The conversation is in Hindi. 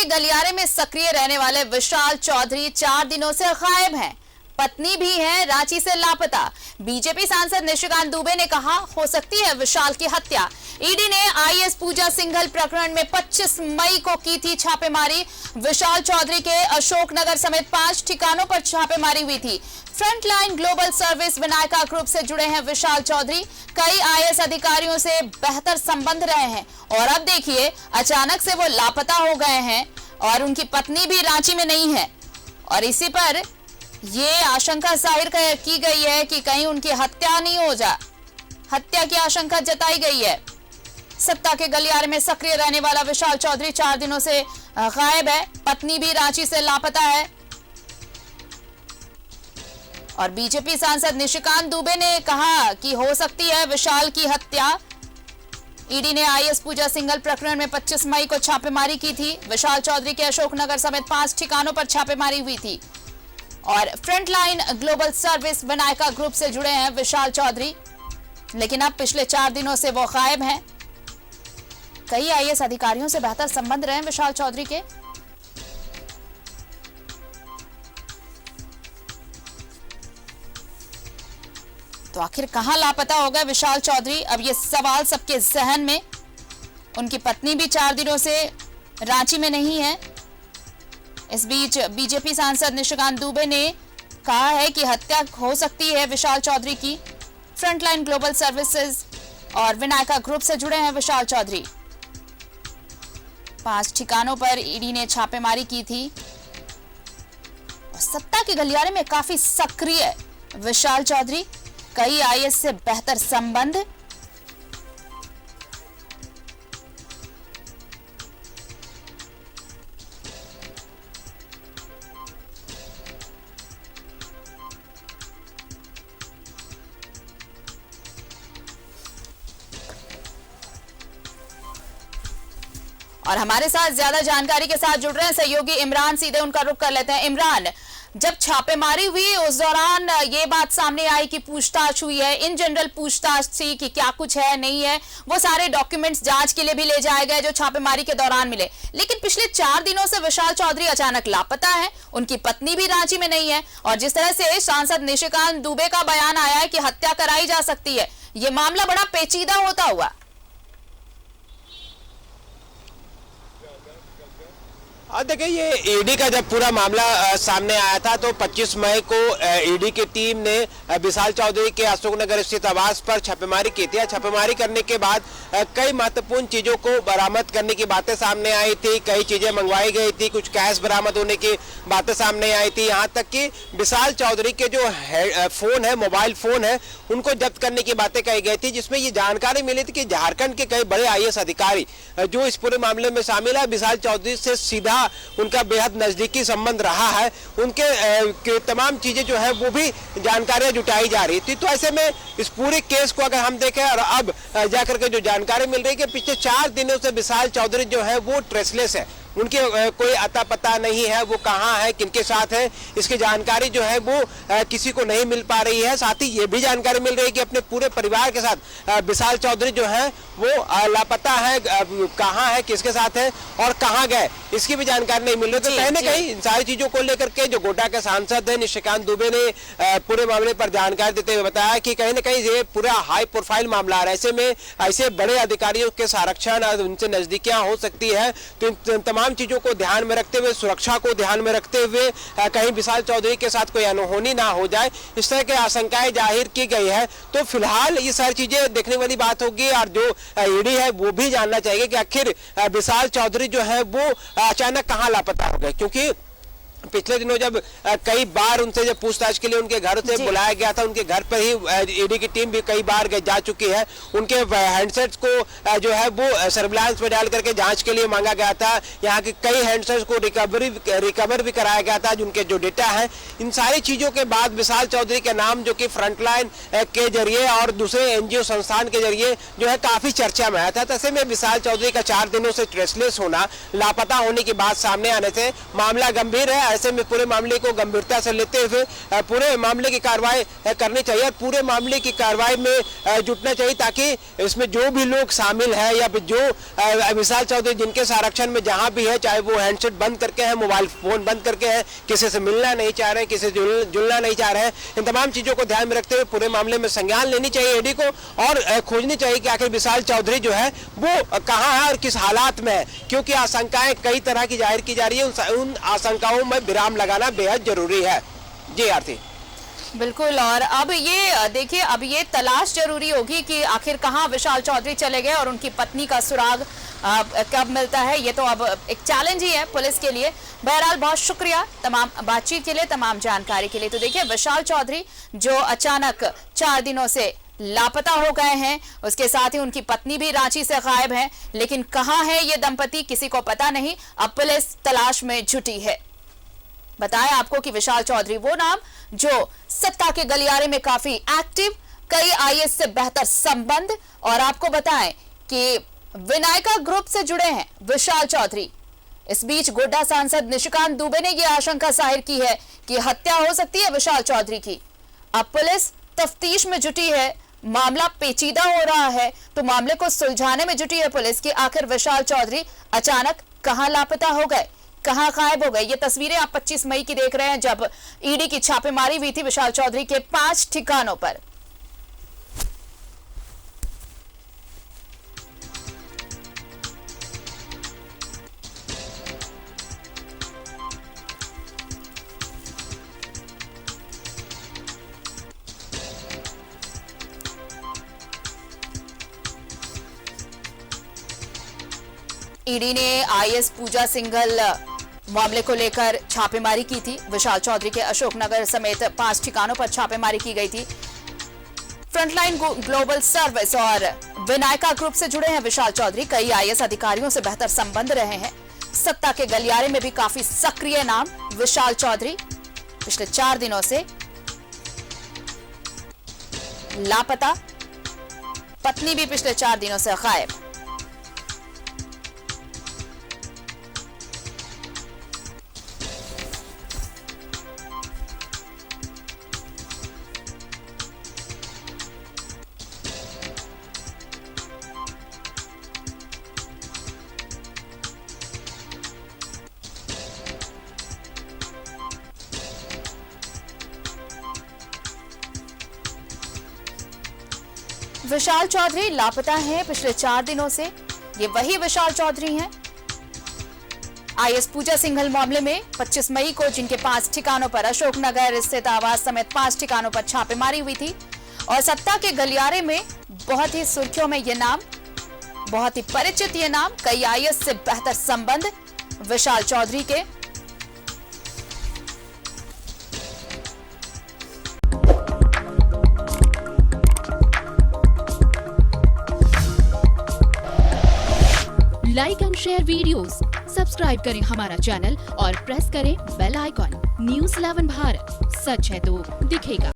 के गलियारे में सक्रिय रहने वाले विशाल चौधरी 4 दिनों से गायब हैं। पत्नी भी है रांची से लापता। बीजेपी सांसद निशिकांत दुबे ने कहा हो सकती है विशाल की हत्या। ईडी ने आईएएस पूजा सिंघल प्रकरण में 25 मई को की थी छापेमारी। विशाल चौधरी के अशोकनगर समेत 5 ठिकानों पर छापेमारी हुई थी। Frontline global service Vinayaka group से जुड़े हैं विशाल चौधरी। कई आईएएस अधिकारियों से बेहतर संबंध रहे हैं और अब देखिए अचानक से वो लापता हो गए हैं और उनकी पत्नी भी रांची में नहीं है। और इसी पर ये आशंका जाहिर की गई है कि कहीं उनकी हत्या नहीं हो जाए। हत्या की आशंका जताई गई है। सत्ता के गलियारे में सक्रिय रहने वाला विशाल चौधरी 4 दिनों से गायब है। पत्नी भी रांची से लापता है। और बीजेपी सांसद निशिकांत दुबे ने कहा कि हो सकती है विशाल की हत्या। ईडी ने आईएएस पूजा सिंघल प्रकरण में 25 मई को छापेमारी की थी। विशाल चौधरी के अशोकनगर समेत 5 ठिकानों पर छापेमारी हुई थी। और frontline global service Vinayaka group से जुड़े हैं विशाल चौधरी, लेकिन अब पिछले 4 दिनों से वो गायब हैं। कई आईएएस अधिकारियों से बेहतर संबंध रहे विशाल चौधरी के। तो आखिर कहां लापता हो गए विशाल चौधरी, अब ये सवाल सबके जहन में। उनकी पत्नी भी 4 दिनों से रांची में नहीं है। इस बीच बीजेपी सांसद निशिकांत दुबे ने कहा है कि हत्या हो सकती है विशाल चौधरी की। फ्रंटलाइन ग्लोबल सर्विसेज और विनायका ग्रुप से जुड़े हैं विशाल चौधरी। 5 ठिकानों पर ईडी ने छापेमारी की थी। और सत्ता के गलियारे में काफी सक्रिय विशाल चौधरी, कई आईएएस से बेहतर संबंध। और हमारे साथ ज्यादा जानकारी के साथ जुड़ रहे हैं सहयोगी इमरान। सीधे उनका रुख कर लेते हैं। इमरान, जब छापेमारी हुई उस दौरान ये बात सामने आई कि पूछताछ हुई है, इन जनरल पूछताछ थी कि क्या कुछ है नहीं है, वो सारे डॉक्यूमेंट्स जांच के लिए भी ले जाए गए जो छापेमारी के दौरान मिले। लेकिन पिछले 4 दिनों से विशाल चौधरी अचानक लापता है। उनकी पत्नी भी रांची में नहीं है। और जिस तरह से सांसद निशिकांत दुबे का बयान आया है कि हत्या कराई जा सकती है, ये मामला बड़ा पेचीदा होता हुआ। देखिए, ये ईडी का जब पूरा मामला सामने आया था तो 25 मई को ईडी की टीम ने विशाल चौधरी के अशोकनगर स्थित आवास पर छापेमारी की थी। छापेमारी करने के बाद कई महत्वपूर्ण चीजों को बरामद करने की बातें सामने आई थी। कई चीजें मंगवाई गई थी, कुछ कैश बरामद होने की बातें सामने आई थी। यहाँ तक कि विशाल चौधरी के जो फोन है, मोबाइल फोन है, उनको जब्त करने की बातें कही गई थी, जिसमें ये जानकारी मिली थी कि झारखंड के कई बड़े आईएएस अधिकारी जो इस पूरे मामले में शामिल है, विशाल चौधरी से सीधा उनका बेहद नजदीकी संबंध रहा है। उनके तमाम चीजें जो है वो भी जानकारियां जुटाई जा रही थी। तो ऐसे में इस पूरे केस को अगर हम देखें और अब जाकर के जो जानकारी मिल रही है कि पिछले 4 दिनों से विशाल चौधरी जो है वो ट्रेसलेस है। उनके कोई अता पता नहीं है, वो कहाँ है, किनके साथ है, इसकी जानकारी जो है वो किसी को नहीं मिल पा रही है। साथ ही ये भी जानकारी मिल रही है कि अपने पूरे परिवार के साथ विशाल चौधरी जो है वो लापता है। कहाँ है, किसके साथ है और कहाँ गए, इसकी भी जानकारी नहीं मिल रही। तो कहीं ना कहीं इन सारी चीजों को लेकर के जो गोड्डा के सांसद है निशिकांत दुबे ने पूरे मामले पर जानकारी देते हुए बताया कि कहीं ना कहीं ये पूरा हाई प्रोफाइल मामला है। ऐसे में ऐसे बड़े अधिकारियों के संरक्षण और उनसे नजदीकियां हो सकती है। तो इन तमाम चीजों को ध्यान में रखते हुए, सुरक्षा को ध्यान में रखते हुए कहीं विशाल चौधरी के साथ कोई अनहोनी ना हो जाए, इस तरह की आशंकाएं जाहिर की गई है। तो फिलहाल ये सारी चीजें देखने वाली बात होगी और जो ईडी है वो भी जानना चाहिए कि आखिर विशाल चौधरी जो है वो अचानक कहां लापता हो गए। क्योंकि पिछले दिनों जब कई बार उनसे जब पूछताछ के लिए उनके घर से बुलाया गया था, उनके घर पर ही ईडी की टीम भी कई बार जा चुकी है। उनके हैंडसेट्स को जो है वो सर्विलांस में डाल करके जांच के लिए मांगा गया था। यहाँ के कई हैंडसेट्स को रिकवर भी कराया गया था, जिनके जो डेटा है। इन सारी चीजों के बाद विशाल चौधरी के नाम जो कि फ्रंटलाइन के जरिए और दूसरे एनजीओ संस्थान के जरिए जो है काफी चर्चा में आया था। ऐसे में विशाल चौधरी का 4 दिनों से ट्रेसलेस होना, लापता होने की बात सामने आने से मामला गंभीर है। ऐसे में पूरे मामले को गंभीरता से लेते हुए पूरे मामले की कार्रवाई करनी चाहिए और पूरे मामले की कार्रवाई में जुटना चाहिए, ताकि इसमें जो भी लोग शामिल है या जो विशाल चौधरी जिनके संरक्षण में जहां भी है, चाहे वो हैंडसेट बंद करके है, मोबाइल फोन बंद करके है, किसी से मिलना नहीं चाह रहे हैं, किसी से जुड़ना नहीं चाह रहे हैं, इन तमाम चीजों को ध्यान में रखते हुए पूरे मामले में संज्ञान लेनी चाहिए ईडी को और खोजनी चाहिए कि आखिर विशाल चौधरी जो है वो कहां है और किस हालात में है, क्योंकि आशंकाएं कई तरह की जाहिर की जा रही है। उन आशंकाओं में विराम लगाना बेहद जरूरी है। जी आरती। बिल्कुल, और अब ये देखिए, अब ये तलाश जरूरी होगी कि आखिर कहां विशाल चौधरी चले गए और उनकी पत्नी का सुराग कब मिलता है। ये तो अब एक चैलेंज ही है पुलिस के लिए। बहरहाल बहुत शुक्रिया तमाम बातचीत के लिए, तमाम जानकारी के लिए। तो देखिए, विशाल चौधरी जो अचानक 4 दिनों से लापता हो गए हैं, उसके साथ ही उनकी पत्नी भी रांची से गायब है, लेकिन कहां है ये दंपति किसी को पता नहीं। अब पुलिस तलाश में जुटी है। बताया आपको कि विशाल चौधरी वो नाम जो सत्ता के गलियारे में काफी एक्टिव, कई आईएएस से बेहतर संबंध, और आपको बताएं कि विनायका ग्रुप से जुड़े हैं विशाल चौधरी। इस बीच गोड्डा सांसद निशिकांत दुबे ने यह आशंका जाहिर की है कि हत्या हो सकती है विशाल चौधरी की। अब पुलिस तफ्तीश में जुटी है, मामला पेचीदा हो रहा है, तो मामले को सुलझाने में जुटी है पुलिस कि आखिर विशाल चौधरी अचानक कहां लापता हो गए, कहां गायब हो गए। ये तस्वीरें आप 25 मई की देख रहे हैं, जब ईडी की छापेमारी हुई थी विशाल चौधरी के 5 ठिकानों पर। ईडी ने आईएएस पूजा सिंघल मामले को लेकर छापेमारी की थी। विशाल चौधरी के अशोकनगर समेत 5 ठिकानों पर छापेमारी की गई थी। फ्रंटलाइन ग्लोबल सर्विस और विनायका ग्रुप से जुड़े हैं विशाल चौधरी। कई आईएएस अधिकारियों से बेहतर संबंध रहे हैं। सत्ता के गलियारे में भी काफी सक्रिय नाम विशाल चौधरी। पिछले 4 दिनों से लापता, पत्नी भी पिछले 4 दिनों से गायब। विशाल चौधरी लापता हैं पिछले 4 दिनों से। ये वही विशाल चौधरी हैं आईएएस पूजा सिंघल मामले में 25 मई को जिनके 5 ठिकानों पर अशोकनगर स्थित आवास समेत 5 ठिकानों पर छापेमारी हुई थी। और सत्ता के गलियारे में बहुत ही सुर्खियों में ये नाम, बहुत ही परिचित ये नाम, कई आईएएस से बेहतर संबंध विशाल चौधरी के। Like and share videos, subscribe करें हमारा चैनल और प्रेस करें बेल आइकॉन। न्यूज़ 11 भारत, सच है तो दिखेगा।